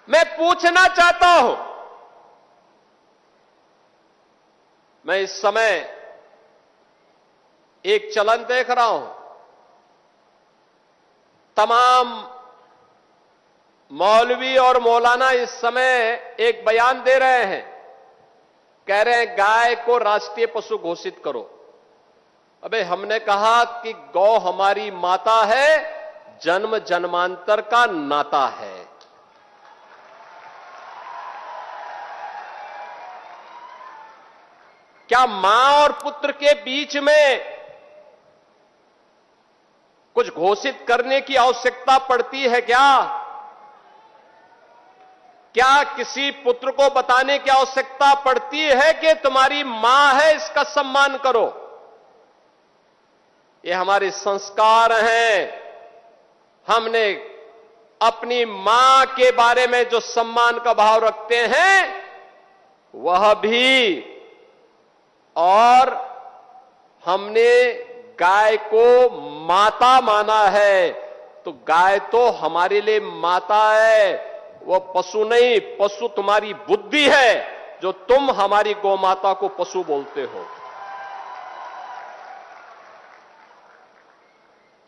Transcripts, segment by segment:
मैं पूछना चाहता हूं, मैं इस समय एक चलन देख रहा हूं, तमाम मौलवी और मौलाना इस समय एक बयान दे रहे हैं, कह रहे हैं गाय को राष्ट्रीय पशु घोषित करो। अबे हमने कहा कि गौ हमारी माता है, जन्म जन्मांतर का नाता है। क्या मां और पुत्र के बीच में कुछ घोषित करने की आवश्यकता पड़ती है क्या? क्या किसी पुत्र को बताने की आवश्यकता पड़ती है कि तुम्हारी मां है, इसका सम्मान करो? ये हमारे संस्कार हैं। हमने अपनी मां के बारे में जो सम्मान का भाव रखते हैं वह भी, और हमने गाय को माता माना है, तो गाय तो हमारे लिए माता है, वो पशु नहीं। पशु तुम्हारी बुद्धि है जो तुम हमारी गौ माता को पशु बोलते हो।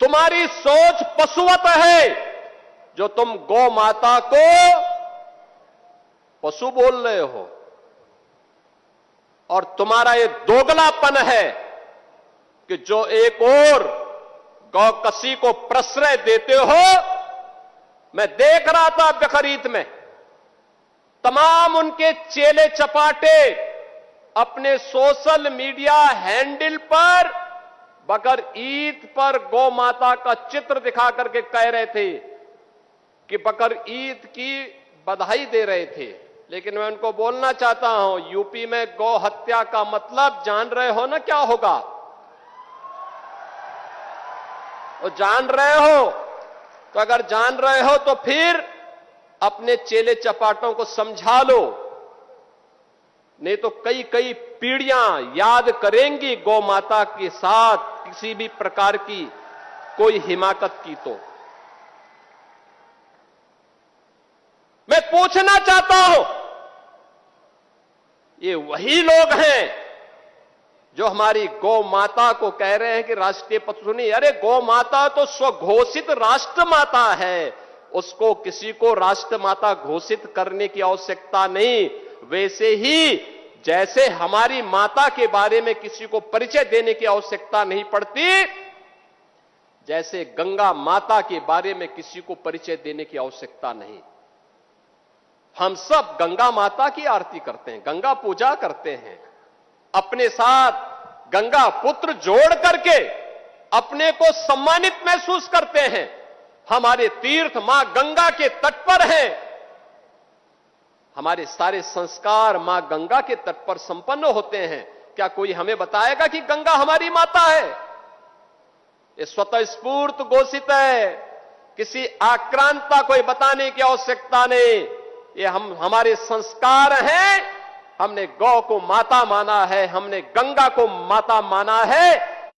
तुम्हारी सोच पशुवत है जो तुम गौ माता को पशु बोल रहे हो, और तुम्हारा ये दोगलापन है कि जो एक और गौकसी को प्रश्रय देते हो। मैं देख रहा था बकरीद में तमाम उनके चेले चपाटे अपने सोशल मीडिया हैंडल पर बकर ईद पर गौ माता का चित्र दिखा करके कह रहे थे कि बकर ईद की बधाई दे रहे थे। लेकिन मैं उनको बोलना चाहता हूं, यूपी में गौ हत्या का मतलब जान रहे हो ना क्या होगा? वो जान रहे हो? तो अगर जान रहे हो तो फिर अपने चेले चपाटों को समझा लो, नहीं तो कई कई पीढ़ियां याद करेंगी गौ माता के साथ किसी भी प्रकार की कोई हिमाकत की। तो मैं पूछना चाहता हूं, ये वही लोग हैं जो हमारी गौ माता को कह रहे हैं कि राष्ट्रीय पशु नहीं। अरे गौ माता तो स्वघोषित राष्ट्र माता है, उसको किसी को राष्ट्र माता घोषित करने की आवश्यकता नहीं। वैसे ही जैसे हमारी माता के बारे में किसी को परिचय देने की आवश्यकता नहीं पड़ती, जैसे गंगा माता के बारे में किसी को परिचय देने की आवश्यकता नहीं। हम सब गंगा माता की आरती करते हैं, गंगा पूजा करते हैं, अपने साथ गंगा पुत्र जोड़ करके अपने को सम्मानित महसूस करते हैं। हमारे तीर्थ मां गंगा के तट पर हैं, हमारे सारे संस्कार मां गंगा के तट पर संपन्न होते हैं। क्या कोई हमें बताएगा कि गंगा हमारी माता है? ये स्वतः स्फूर्त घोषित है, किसी आक्रांता कोई बताने की आवश्यकता नहीं। ये हमारे संस्कार हैं। हमने गौ को माता माना है, हमने गंगा को माता माना है,